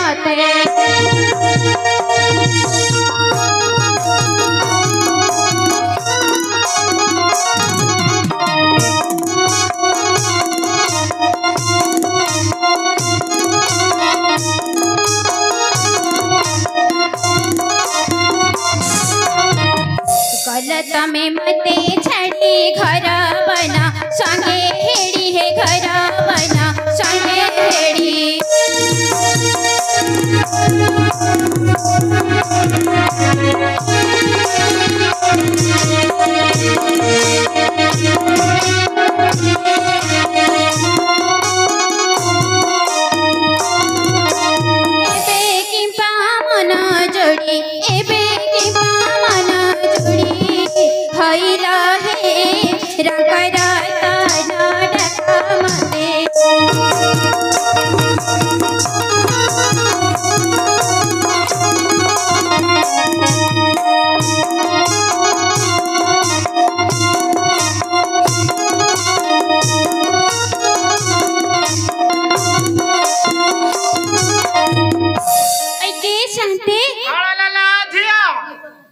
मते तमें मते छड़ी घर बना संगे हेड़ी है घर बना संगे हेड़ी एबे की पामन जोड़ी एबे की पामन जोड़ी हईला हे रंगरा ताना मते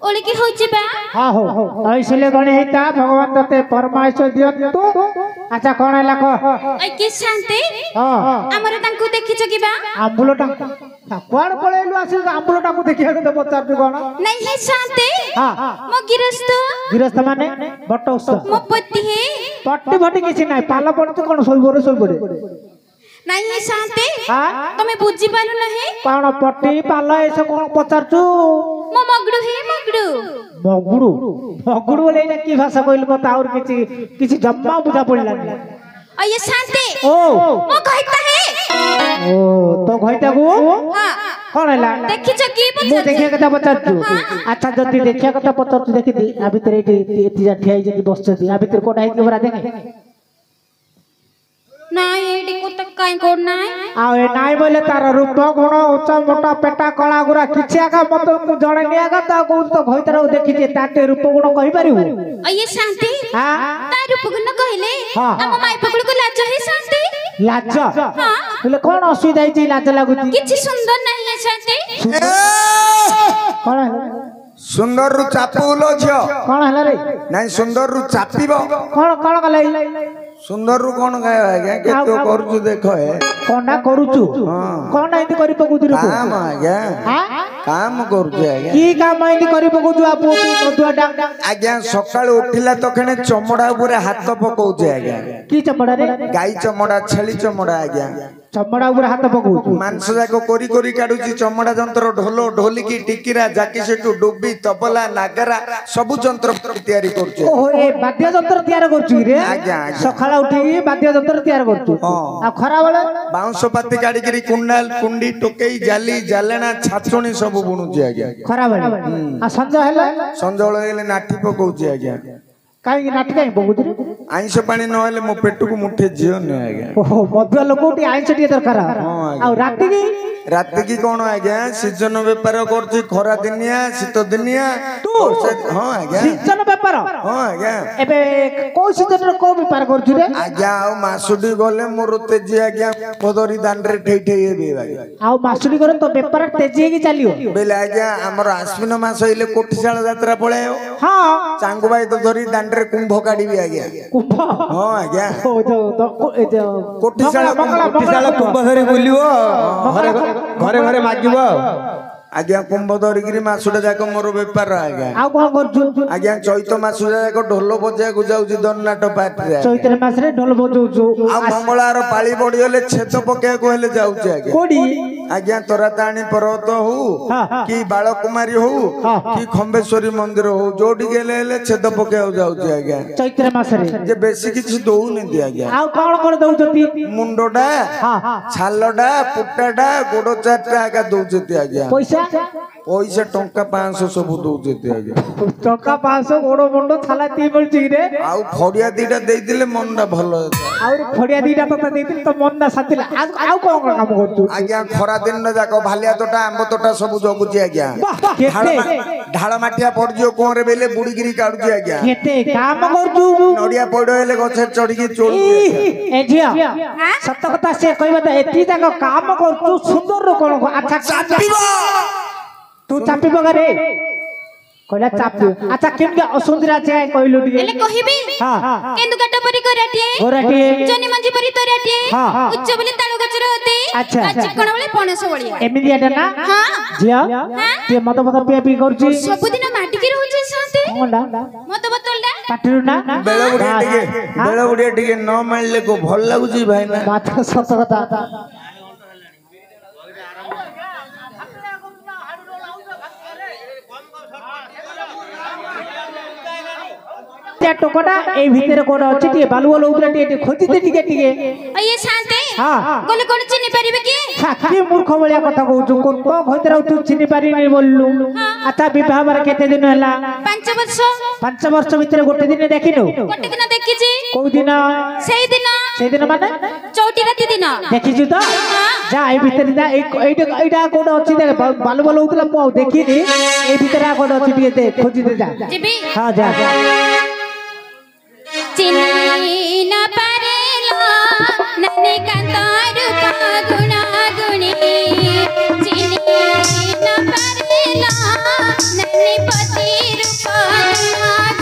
ओले की होची बा हां हो ऐसले गणे हेता भगवान तते परमाश्वर दियंतु अच्छा कोन हला को ऐ के शांति हां हमर तांकु देखिछ की बा आंबुलो टांकु कोन पळेलु आसी आंबुलो टांकु देखिया तो बचार तू कोन नहीं है शांति हां मो गिरस्त माने बट उत्सव मो पति है पट्टी भटी किछि नाही पाला पड़त कोन सोई पड़े नहीं है शांति हां तमे बुझी पालु नहीं कोन पट्टी पाला ऐसे कोन पचारचू मो मगडू है मगडू बोले ना की भाषा कहल बता और किछि जम्मा बुझा पड़ला ये शांति ओ मो कहता है ओ तो कहता को हां कोन हला देखि छ की मु देखिया कथा पचारचू अच्छा जति देखिया कथा पचारचू देखि दी आ भीतर एटी जा ठियाई जति बसछती आ भीतर कोटा है बरा देखे नाई एडी को तक काई कोड नाई आ ए नाई बोले तार रूप गुण उच्च मोटा पेटा कला गुरा किछिया का मत मु जणे निया का ता को तो भइतर देखि जे ताटे रूप गुण कहि परिबु ये शांति हां ता रूप गुण कहले हां हम माई पकड़ को लाज है शांति लाज हां बोले कोन असुविधा है लाज लागुती किछि सुंदर नहीं है शांति कोन सुंदर रु चापुलो छ कोन हला रे नहीं सुंदर रु चापिबो कोन कोन कले सुंदर रु कोन गाय आज्ञा के तो करछु देखो है कोना करूछु कोन एंती करि पकुदुर को काम आज्ञा हां काम करछु आज्ञा की काम एंती करि पकुदु आपु मधुआ डाक आज्ञा सकाळ उठिला तखने चमड़ा ऊपर हाथ पकौछ आज्ञा की चमड़ा रे गाई चमड़ा छेली चमड़ा आज्ञा चमड़ा ऊपर हाथ पकौ मांस जाको कोरी कोरी काढुची चमड़ा जंत्र ढोलो ढोलिकी टिकिरा जाकी सेटू डुबी तबला नागरा सब जंत्र तयारी करछु ओहो ए वाद्य जंत्र तयार करछु रे आज्ञा सखाला उठी वाद्य जंत्र तयार करछु आ खरा वाला बाउंस पाती काढी करी कुंडाल कुंडी टोकेई जाली जालेना छाछुणी सब बुणुची आज्ञा खरा वाला आ संज हैला संजोळ हेले नाठी पकौची आज्ञा काई नाटक काई पकुदुर आइंस पानी न हेले मो पेट को मुठे जियो न आज्ञा ओहो मधुआ लोकोटी आइंस टिए दरकार आ रात की कौन आज्ञा सीजन बेपार करछि खरा दिनिया शीत दिनिया हां आज्ञा सीजन बेपार हां आज्ञा एबे को सीजन रो को बेपार करछु रे आज्ञा आ मासुडी गले मोर तेजी आज्ञा पदरी दान रे ठेई ठेई हेबे आज्ञा आ मासुडी करे तो बेपार तेजी की चलियो बेले आज्ञा हमर आश्विन मास हइले कोठीशाला यात्रा पळायो हां चांगु बाई तो धरी दान रे कुंभ काढीबी आज्ञा कुंभ हां आज्ञा ओ जो कोठीशाला कुंभ धरी बोलियो घरे घरे मागिबो आज्ञा कुंभ धरिगिरी मासुडा जाक मोर बेपार आज्ञा आ कोन करछु आज्ञा चैत मासुडा जाक ढोल बजा गु जाउची दन्नाट पाट रे चैत मास रे ढोल बजाउछु आ मंगळार पाळी पडी गले छेद पके को हेले जाउची आज्ञा कोडी आज्ञा तोराताणी पर्वत हो कि बालकुमारी हो कि खंबेश्वरी मंदिर हो जोडी गेले हेले छेद पके हो जाउची आज्ञा चैत मास रे जे बेसी किछि दोउ नै दि आज्ञा आ कोन कोन दउछती मुंडोडा छालडा पुट्टाडा गोडो चारटा आगा दउछती आज्ञा पैसा पैसा टंका 500 सब दउछती आज्ञा टंका 500 गोडो मुंडो छाला ती बोलची रे आ फड़िया दीटा देई दिले मनडा भलो ଆହୁରି ଖଡିଆ ଦିଟା ତତେ ଦେଇଥିଲି ତ ମନଟା ଶାନ୍ତି ଆଉ କଣ କଣ କାମ କରୁଛୁ ଆଜ୍ଞା ଖରା ଦିନ ଯାକ ଭାଲିଆ ତୋଟା ଆମ୍ବ ତୋଟା ସବୁ ଜଗୁଛି ଆଜ୍ଞା ଢାଳ ମାଟିଆ ପଡିଯିବ କୋରେ ବେଲେ ବୁଡିକିରି କାଢୁଛି ଆଜ୍ଞା କେତେ କାମ କରୁଛୁ ନଡିଆ ପଇଡ ହେଲେ ଗଛରେ ଚଢିକି ଚୋଳୁଛି ଏ ଝିଅ ସତ କଥା ସେ କହିବ ତ ଏଠି ଯାକ କାମ କରୁଛୁ ସୁନ୍ଦର କଣ ଆଚ୍ଛା ତୁ ଚାପିବ ଘରେ କହିଲା ଚାପୁ ଆଚ୍ଛା କେମିତି ଅସୁନ୍ଦର ଅଛି କହିଲୁ ଟିକେ ହେଲେ କହିବି କେନ୍ଦୁ କାଟ ପରି ଗୋରାଟିଏ ଜନି ମଞ୍ଜି ପରି ତରାଟିଏ ଉଚ୍ଚ ବୋଲି ତାଳ ଗଛର ଅତି ଆଚ୍ଛା ଚିକଣ ବୋଲି ପଣସ ଭଳିଆ ଏମିତି ଏଟା ନା ଝିଅ ଟିକେ ମଦ ପିଆ ପିଇ କରୁଛି ସବୁଦିନ ମାଟିକି ରହୁଛି ଶାନ୍ତି କଣଟା ମଦ ବୋତଲଟା ପାଟିରୁ ନା ବେଳ ବୁଡିଆ ଟିକେ ନ ମାରିଲେ କୋ ଭଲ ଲାଗୁଛି ଭାଇ ନା ମାତ୍ର ସତ କଥା ଟୋକଟା এই ভিতরে কোন আছে টিকে বালু বালু উপরে টিকে খোঁজিতে টিকে টিকে এই শান্তি গলে কোন চিনি পারিবে কি কি মূর্খ ভলিয়া কথা কହୁଛୁ কোন ভিতরে তু চিনি পারিনি বললু আচ্ছা বিবাহ বার কেতে দিন হলা 5 ବର୍ଷ ভিতরে গোটে দিন দেখিনু গোটে দিন দেখিছি কোন দিন সেই দিন মানে চৌটি রাতি দিন দেখিছু তো যা এই ভিতরে যা এইটা কোন আছে দেখ বালু বালু উতলা মু দেখিনি এই ভিতরে কোন আছে টিকে দে খোঁজিতে যা জিবি হ্যাঁ যা চিনি না পারেলা ননে কান্তার গুণা গুণী চিনি না পারেলা ননে পতি রূপা গুণা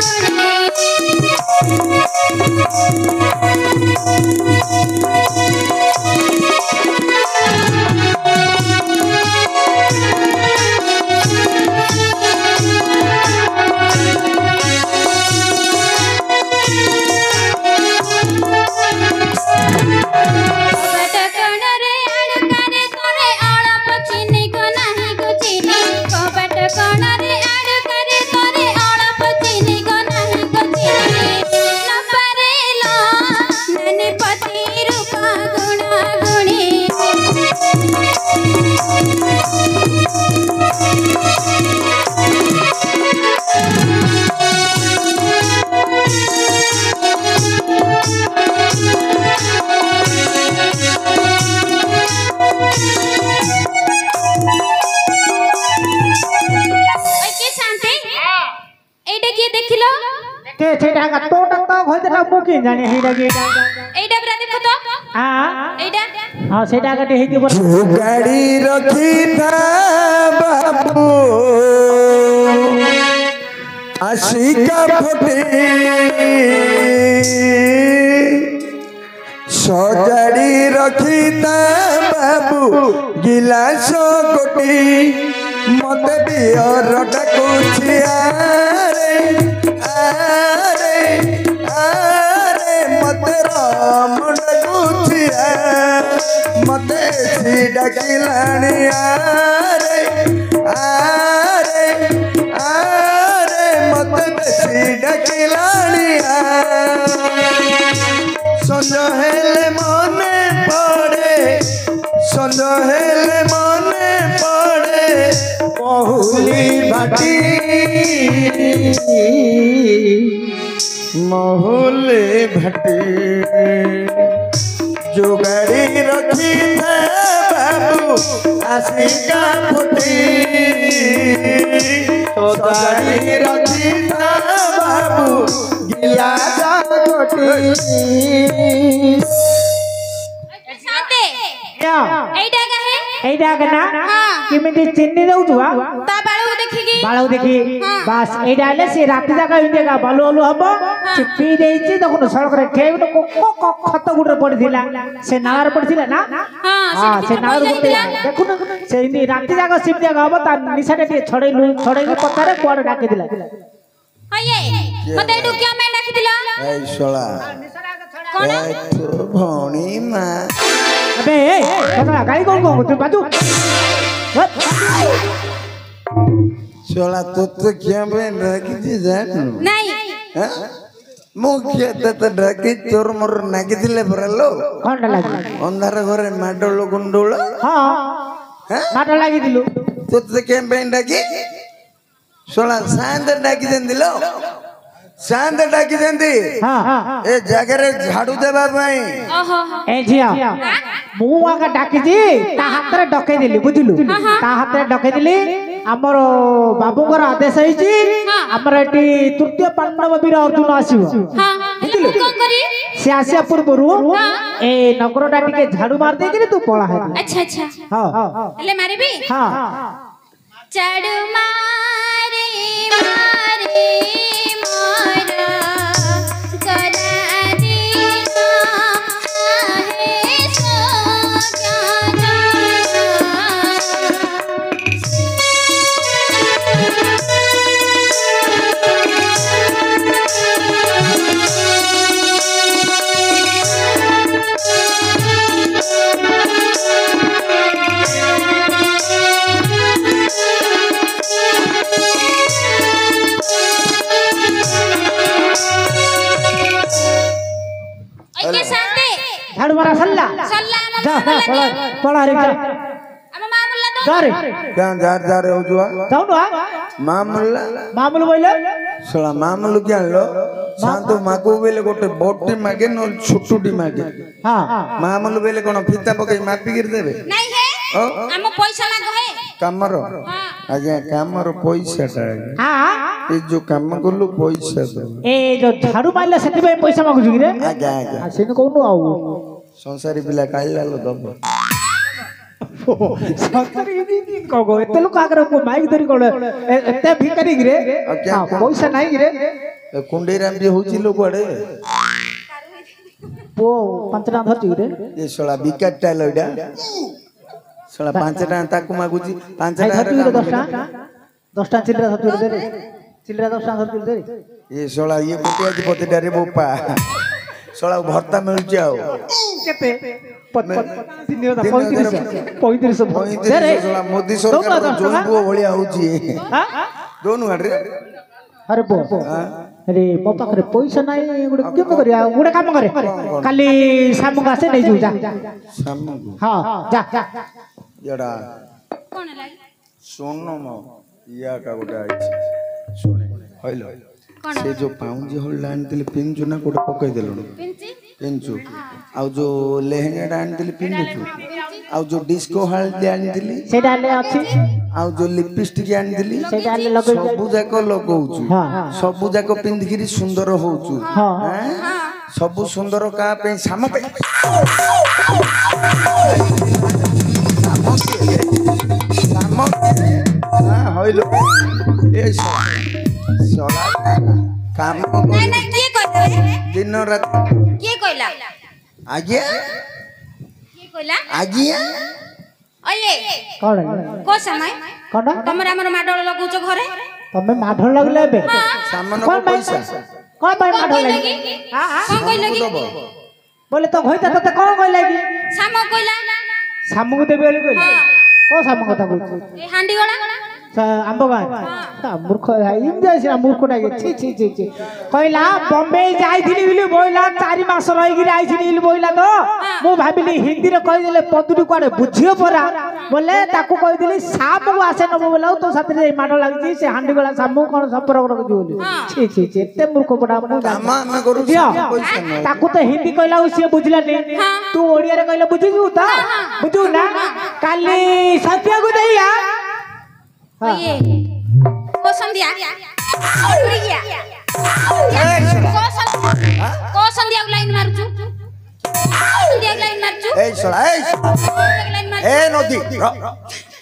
जाने हेडा गेडा एडा ब्रा देखो तो हां एडा हां सेटा गटे हेती बर गाड़ी रखी था बाबू आशिका फटे सजाड़ी रखी था बाबू गिलास गोटी मत बियर डाकुछि मते डाकिलानी आरे आरे आरे मते डाकिलानी संजहेले मने पड़े संजहेले मने पड़े बहुली भाटी महुले भाटी जो गाड़ी रखी था बाबू आशिका फुटी तो गाड़ी रखी था बाबू गिलास गोटी साथे क्या एडा कहे एडा कना किमिति चिन्नी दउछुआ ता बाळू देखिगी बाळू देखि बस एडा ले से रात जाका इंदेगा बालू बालू हबो से पी देइछि तखन सड़क रे ठेउ को खत गुडर पड़िथिला से नार पड़िथिला ना हां से नार गुटे देखु ना से इंदी रात जाका सिप जाका हबो ता निसाटे टे छड़ेई के पत्तारे कोड डाके दिला हये मते एडू क्या मैं डाकी दिला ए सोला कोन भौणी मा अबे ए तोरा गाड़ी कोन तू बाजू सोला तो क्या मैं डाकी जान नहीं मुख्य तो डाकी चोर मोर नाकी दिले बरलो कोन लागी अंधार घरे माडोल गुंडोल हां माडो लागी दिलु तो क्या मैं डाकी सोला सांद डाकी देन दिलो शांत डाकी जंती ए जगह रे झाड़ू देबा पई ओहो ए झिया मु आका डाकी जी ता हाथ रे डकै देली बुझिलु ता हाथ रे डकै देली हमर बाबूकर आदेश होईची हमर एटी तृतीय पांडव वीर अर्जुन आसीबो हां बुझिलु कोन करी से आसिया पूर्वरु ए नगरटा टिके झाड़ू मार दे कि तू पळा है अच्छा अच्छा हां ले मारिबी हां झाड़ू मारे मारे मारा करा देना है सो झाड़ू मारा सल्ला जा पळा रे जा जा रे क्या जार हो जुआ जाऊ ना मामूल बोले सला मामूल क्या लो शांत मागो बेले गोटे बोटी मागे न छुटुटी मागे हां मामूल बेले कोन फिता पकई मापी गिर देबे नहीं है हम पैसा लागो है कामरो आज्ञा कामरो पैसा टा हां ए जो काम गलु पैसा दो ए जो झाड़ू मारले सेति पे पैसा मागु रे आज्ञा आज्ञा सेन कोनु आउ संसारी पिला काइला लो दब संसारी दी को एते लोक आगर को माइक धरी कोले एते भिकारी रे हां पैसा नाही रे कुंडे राम जी होची लोक अडे पो पंचना धरती रे ये सोला विकेट टाइलडा सोला पांचटा ताकू मागुची पांचटा धरती रे 10टा चिल्ला धरती रे चिल्ला 10टा धरती रे ये सोला ये पोटिया जी पोतेडा रे बोपा सोला भर्ता मिल जाओ केते 35 रे सोला मोदी सरकार जोइबो भलिया होची हां दोनु अरे अरे बो अरे मो पाखरे पैसा नाही गुडे केम करिया गुडे काम करे खाली सामग आसे नै जू जा सामग हां जा यडा कोन लागि सोनो मो या का गोटा आइछ सुने होइलो से जो पाउंजी होल लाइन दिले पिंजु ना कोटे पकई देलो पिंजु आ जो लेहेंगा डान दिले पिंजु आ जो डिस्को हाल डान दिली सेटा ले अछि आ जो लिपस्टिक आन दिली सेटा ले लगै सबु जाको लगौछु सबु जाको पिंधिकिरी सुंदर होउछु हां सबु सुंदर का पे साम पे साम हां होइलो ए सोला काम नहीं नहीं के कहला दिन रात के कहला आगे के कहला आगे ओये कोन को समय कोन तमरा हमर माडल लगौछ घरे तमे माढल लगले बे सामान को पैसा कोन भाई माढल लगी हां कोन कहि लगी बोले तो होइता तते कोन कहि लगी सामो कहला सामु देबे बोले कहले को सामु कथा कहू ए हांडी गळा आंबगा मूर्ख इम जाइसी मूर्खटा छी छी छी छी कहला बॉम्बे जाइथिली बिली बोइला 4 मास रहि गिर आइथिली बोइला तो मु भाबिली हिंदी रे कहि देले पदुडी कोडे बुझियो परा बोले ताकू कहि दिली सामु आसे न बोलाउ तो साथरे माडो लागछि से हांडी गला सामु कोन संपर्क रखि बोली छी छी छी एते मूर्ख पडा मु कामा न करू पैसा न ताकू तो हिंदी कहला से बुझला नहीं तू ओडिया रे कहले बुझिजु त बुझु ना काली सत्या को दैया ये को संध्या उड़ी गया को संध्या लाइन मारछु संध्या लाइन मारछु ए सोला ए नदी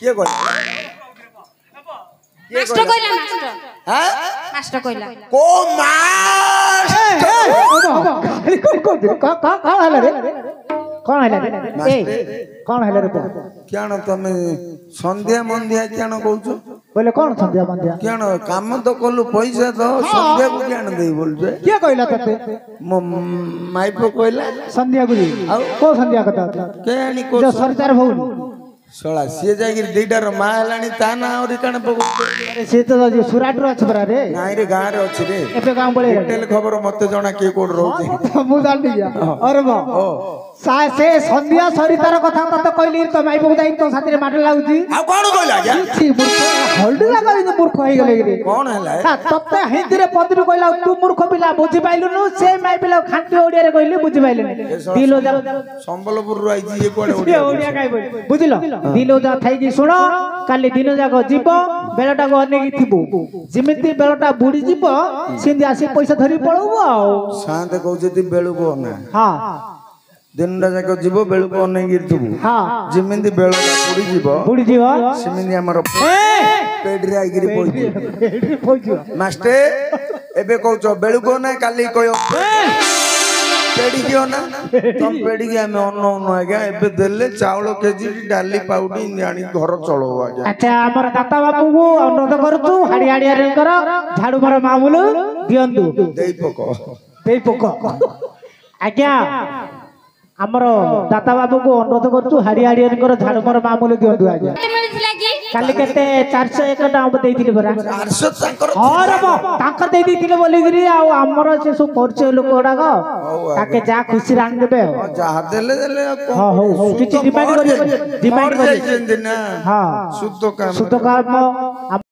ये कोन मास्टर कहला मास्टर हां मास्टर कहला को मास्टर का हला रे कोन हला रे ए कोन हला रे क्या न तमे संध्या मंध्या क्या न कहू बोले कोन संध्या मंध्या क्या न काम तो कलु पैसा दो संध्या को क्या न देई बोल जे के कहला तते माइपो कहला संध्या गुरी को संध्या कथा के आनी को जो सरदार भौन सोला से जागिर दीटार मा हलानी ता ना और कण पगु अरे से तो जो सुराट रो छ बरा रे नाइ रे गां रे अछि रे एबे गां बळे होटल खबर मते जणा के कोड रहउछि मु जान दिया अरे बा से संध्या सरितार कथा तते कहली तो माई बहू जाई तो साथी माटे लागुची आ कोन कहला आज्ञा छी मूर्ख हल्दी लगाई मूर्ख होई गेले रे कोन हला तते हिंदी रे पदरू कहला तू मूर्ख पिला बुझी पाइलुनु से माई पिला खांटी ओडिया रे कहली बुझी पाइले दिलो जा संबलपुर रु आइजी ये कोडे ओडिया काई बोल बुझिलो दिलो जा थाई की सुनो काली दिन जाको जीव बेलटा को अनेकी थिबो जिमिति बेलटा बुडी जीव सिंधी आसी पैसा धरी पळबो आ साते कहउछती बेलु को ना हां दिनटा जाको जीव बेलु को अनेकी थिबो हां जिमिति बेलटा बुडी जीव सिमिति हमर पेडरी आइगिरी पळजी मास्टर एबे कहउछ बेलु को ना काली कयो पेडी कियो ना तुम पेडी के हमें अन्न आज्ञा एबे देले चावल केजी डाली पाउडी जानी घर चलो आज्ञा अच्छा हमर दाता बाबू को अनुरोध करछु हाडी हाडी रे कर झाड़ू मार मामूल दियंतु देई पको आज्ञा हमर दाता बाबू को अनुरोध करछु हाडी हाडी रे कर झाड़ू मार मामूल दियंतु आज्ञा काली केते 401 टाइम देइथिले बरा 400 ताकर और ताकर देइ दिथिले बोली गिरी आ हमर से सब परिचय लोक ओडा को ताके जा खुशी रान देबे जा देले देले हां हो किछि डिमांड करियो डिमांड करियो हां शुद्ध काम शुद्ध काम